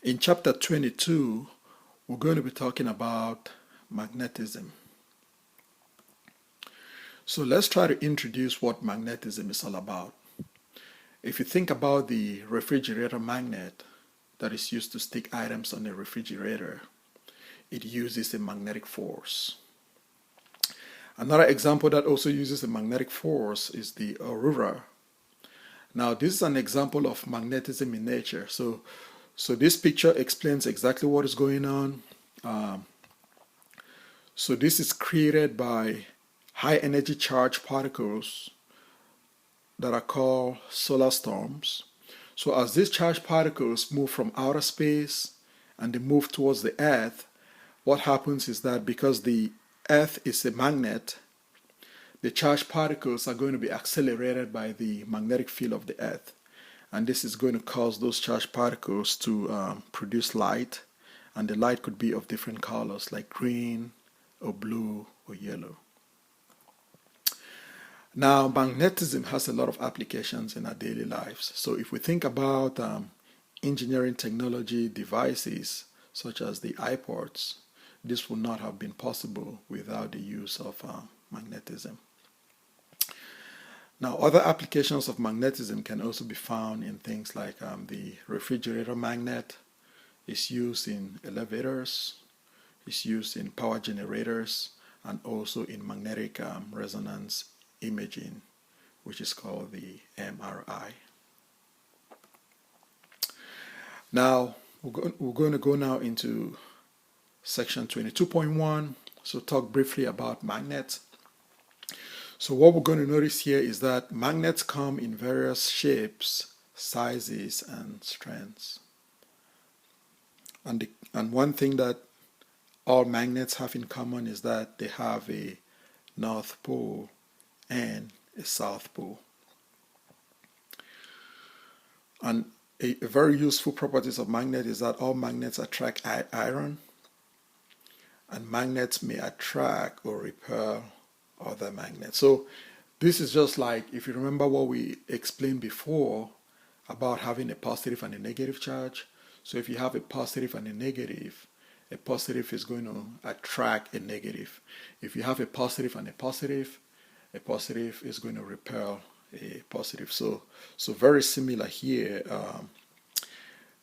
In chapter 22, we're going to be talking about magnetism. So let's try to introduce what magnetism is all about. If you think about the refrigerator magnet that is used to stick items on the refrigerator, it uses a magnetic force. Another example that also uses a magnetic force is the aurora. Now, this is an example of magnetism in nature. So this picture explains exactly what is going on. So this is created by high energy charged particles that are called solar storms. So as these charged particles move from outer space and they move towards the Earth, what happens is that because the Earth is a magnet, the charged particles are going to be accelerated by the magnetic field of the Earth. And this is going to cause those charged particles to produce light. And the light could be of different colors like green or blue or yellow. Now, magnetism has a lot of applications in our daily lives. So if we think about engineering technology devices such as the iPods, this would not have been possible without the use of magnetism. Now, other applications of magnetism can also be found in things like the refrigerator magnet. It's used in elevators, it's used in power generators, and also in magnetic resonance imaging, which is called the MRI. Now, we're going to go now into section 22.1, so talk briefly about magnets. So what we're going to notice here is that magnets come in various shapes, sizes, and strengths. And one thing that all magnets have in common is that they have a north pole and a south pole. And a very useful properties of magnet is that all magnets attract iron, and magnets may attract or repel other magnets. So this is just like, if you remember what we explained before about having a positive and a negative charge. So if you have a positive and a positive is going to attract a negative. If you have a positive and a positive is going to repel a positive. So very similar here.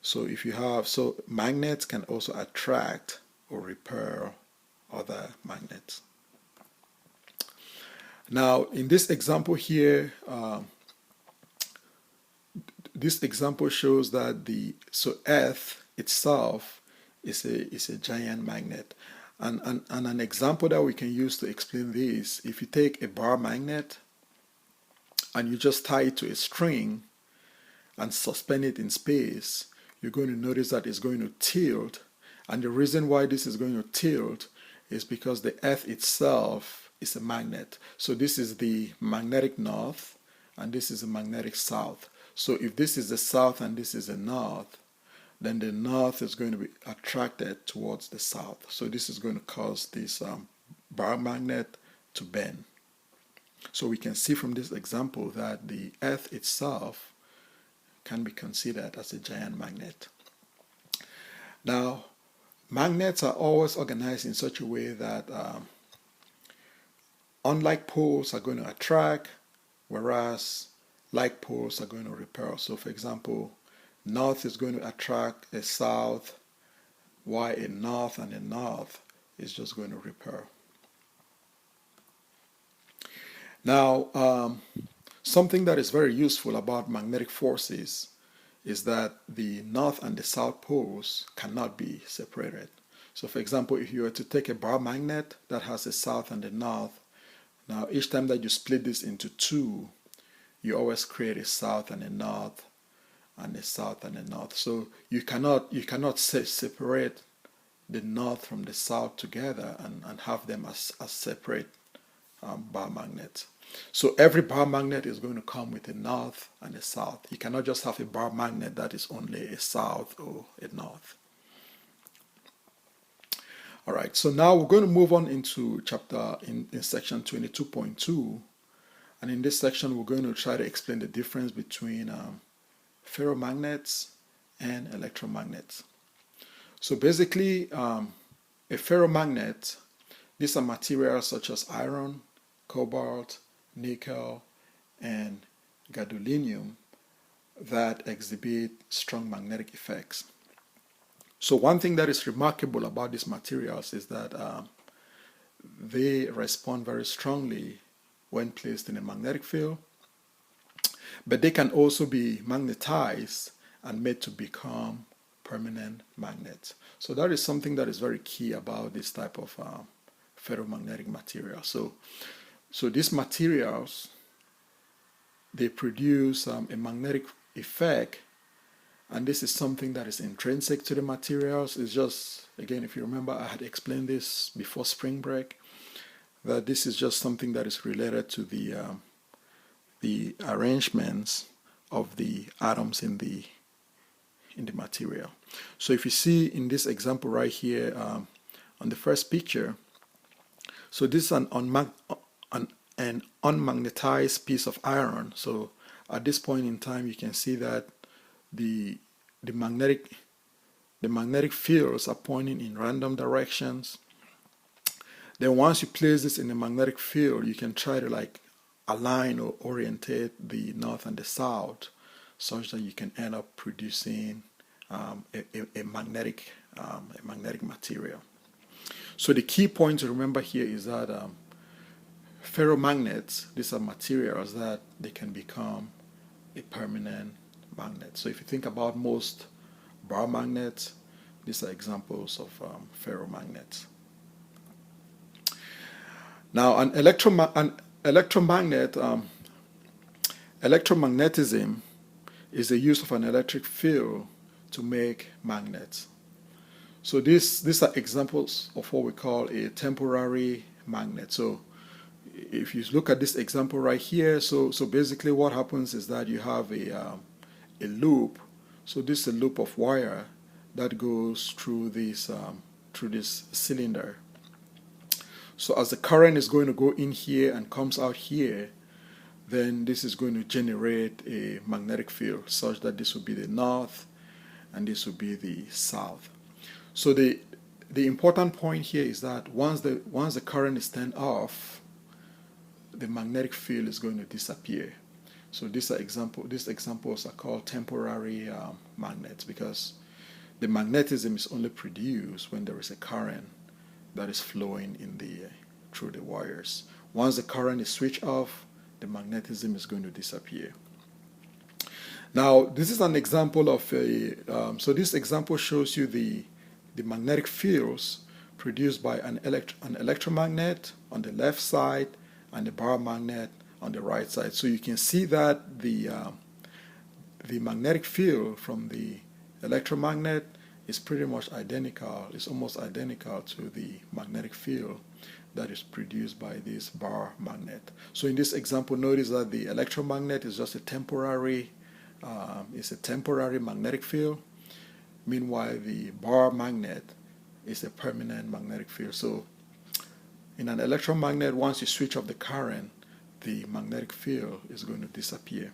So magnets can also attract or repel other magnets. Now, in this example here, this example shows that Earth itself is a giant magnet. And an example that we can use to explain this, if you take a bar magnet and you just tie it to a string and suspend it in space, you're going to notice that it's going to tilt. And the reason why this is going to tilt is because the Earth itself is a magnet. So this is the magnetic north and this is the magnetic south. So if this is the south and this is the north, then the north is going to be attracted towards the south. So this is going to cause this bar magnet to bend. So we can see from this example that the Earth itself can be considered as a giant magnet. Now, magnets are always organized in such a way that unlike poles are going to attract, whereas like poles are going to repel. So for example, north is going to attract a south, while a north and a north is just going to repel. Now, something that is very useful about magnetic forces is that the north and the south poles cannot be separated. So for example, if you were to take a bar magnet that has a south and a north, now each time that you split this into two, you always create a south and a north and a south and a north. So you cannot separate the north from the south together and have them as separate bar magnets. So every bar magnet is going to come with a north and a south. You cannot just have a bar magnet that is only a south or a north. All right, so now we're going to move on into in section 22.2. And in this section, we're going to try to explain the difference between ferromagnets and electromagnets. So basically, a ferromagnet, these are materials such as iron, cobalt, nickel, and gadolinium that exhibit strong magnetic effects. So one thing that is remarkable about these materials is that they respond very strongly when placed in a magnetic field, but they can also be magnetized and made to become permanent magnets. So that is something that is very key about this type of ferromagnetic material. So these materials, they produce a magnetic effect, and this is something that is intrinsic to the materials. It's just, again, if you remember, I had explained this before spring break, that this is just something that is related to the arrangements of the atoms in the material. So if you see in this example right here, on the first picture, so this is an unmagnetized piece of iron. So at this point in time, you can see that the magnetic fields are pointing in random directions. Then once you place this in a magnetic field, you can try to like align or orientate the north and the south such that you can end up producing a magnetic material. So the key point to remember here is that ferromagnets, these are materials that they can become a permanent magnet. So if you think about most bar magnets, these are examples of ferromagnets. Now, an electromagnet, electromagnetism is the use of an electric field to make magnets. So these are examples of what we call a temporary magnet. So if you look at this example right here, so basically what happens is that you have a loop. So this is a loop of wire that goes through this cylinder. So as the current is going to go in here and comes out here, then this is going to generate a magnetic field such that this will be the north and this will be the south. So the important point here is that once the current is turned off, the magnetic field is going to disappear. So these examples are called temporary magnets, because the magnetism is only produced when there is a current that is flowing through the wires. Once the current is switched off, the magnetism is going to disappear. Now, this is an example of so this example shows you the magnetic fields produced by an electromagnet on the left side and the bar magnet on the right side. So you can see that the magnetic field from the electromagnet is pretty much identical. It's almost identical to the magnetic field that is produced by this bar magnet. So in this example, notice that the electromagnet is just a temporary magnetic field. Meanwhile, the bar magnet is a permanent magnetic field. So in an electromagnet, once you switch off the current, the magnetic field is going to disappear.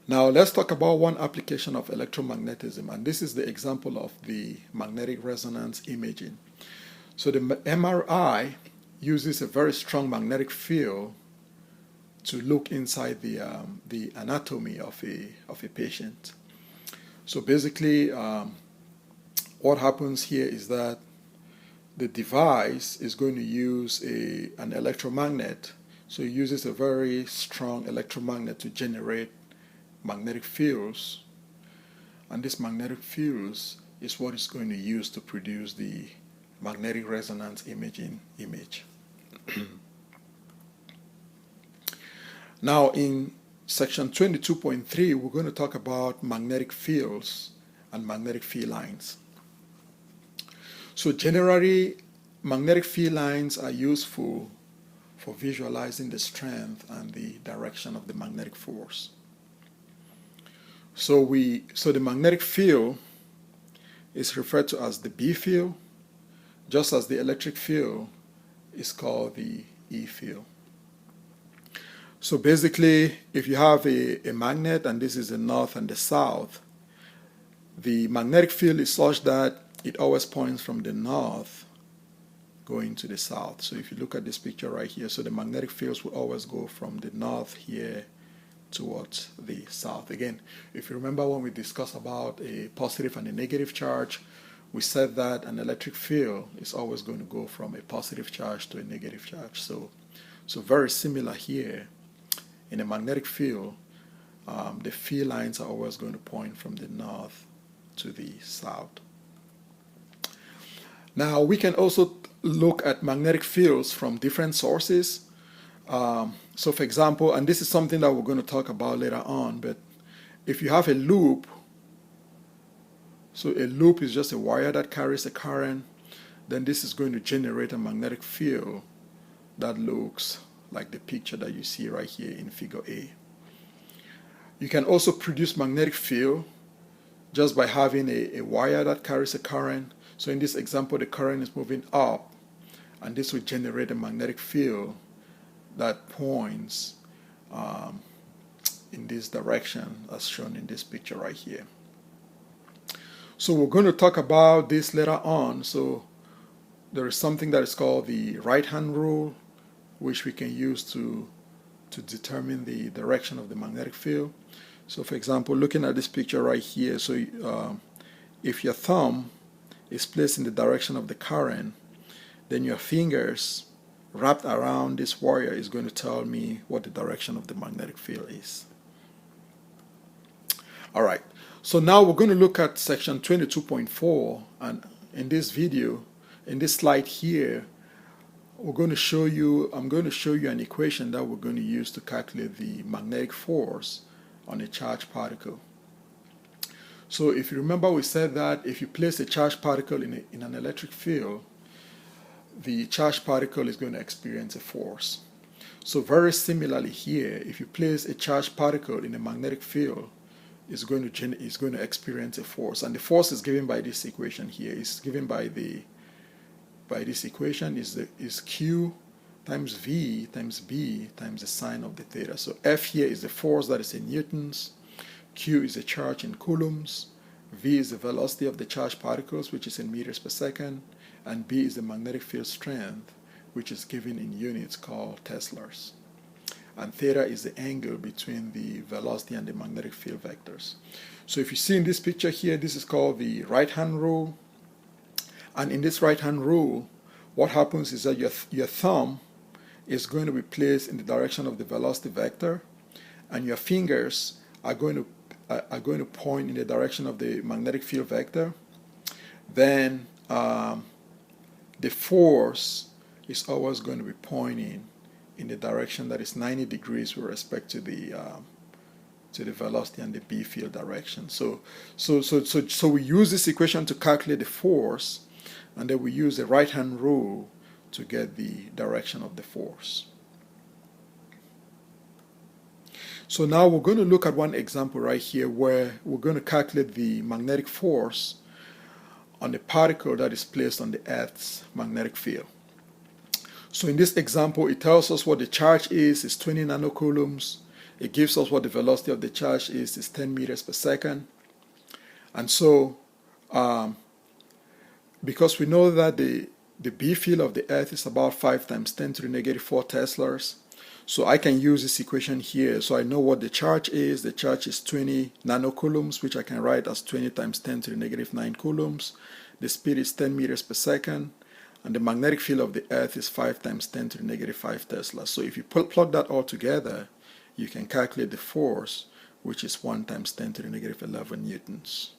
Now let's talk about one application of electromagnetism, and this is the example of the magnetic resonance imaging. So the MRI uses a very strong magnetic field to look inside the anatomy of a patient. So basically, what happens here is that the device is going to use an electromagnet. So it uses a very strong electromagnet to generate magnetic fields, and this magnetic fields is what is going to use to produce the magnetic resonance imaging image. Now in section 22.3, we're going to talk about magnetic fields and magnetic field lines. So generally, magnetic field lines are useful for visualizing the strength and the direction of the magnetic force. So the magnetic field is referred to as the B field, just as the electric field is called the E field. So basically, if you have a magnet and this is the north and the south, the magnetic field is such that it always points from the north going to the south. So if you look at this picture right here, so the magnetic fields will always go from the north here towards the south. Again, if you remember when we discussed about a positive and a negative charge, we said that an electric field is always going to go from a positive charge to a negative charge. So very similar here. In a magnetic field, the field lines are always going to point from the north to the south. Now we can also look at magnetic fields from different sources. So for example, and this is something that we're going to talk about later on, but if you have a loop, so a loop is just a wire that carries a current, then this is going to generate a magnetic field that looks like the picture that you see right here in figure A. You can also produce magnetic field just by having a wire that carries a current. So in this example, the current is moving up, and this will generate a magnetic field that points in this direction as shown in this picture right here. So we're going to talk about this later on. So there is something that is called the right-hand rule, which we can use to determine the direction of the magnetic field. So for example, looking at this picture right here, so if your thumb is placed in the direction of the current, then your fingers wrapped around this wire is going to tell me what the direction of the magnetic field is. All right, so now we're going to look at section 22.4, and in this video, in this slide here, I'm going to show you an equation that we're going to use to calculate the magnetic force on a charged particle. So if you remember, we said that if you place a charged particle in an electric field, the charged particle is going to experience a force. So very similarly here, if you place a charged particle in a magnetic field, it's going to experience a force, and the force is given by this equation here. It's given by this equation is Q times V times B times the sine of the theta. So F here is the force that is in newtons, Q is the charge in coulombs, V is the velocity of the charged particles, which is in meters per second, and B is the magnetic field strength, which is given in units called Teslas. And theta is the angle between the velocity and the magnetic field vectors. So if you see in this picture here, this is called the right-hand rule. And in this right-hand rule, what happens is that your thumb is going to be placed in the direction of the velocity vector, and your fingers are going to point in the direction of the magnetic field vector. Then the force is always going to be pointing in the direction that is 90 degrees with respect to the velocity and the B field direction. So we use this equation to calculate the force, and then we use the right-hand rule to get the direction of the force. So now we're going to look at one example right here where we're going to calculate the magnetic force on a particle that is placed on the Earth's magnetic field. So in this example, it tells us what the charge is 20 nanocoulombs. It gives us what the velocity of the charge is 10 meters per second. And so, because we know that the B field of the Earth is about 5 times 10 to the negative 4 Teslas, so I can use this equation here. So I know what the charge is. The charge is 20 nanocoulombs, which I can write as 20 times 10 to the negative 9 coulombs. The speed is 10 meters per second. And the magnetic field of the Earth is 5 times 10 to the negative 5 Tesla. So if you plug that all together, you can calculate the force, which is 1 times 10 to the negative 11 newtons.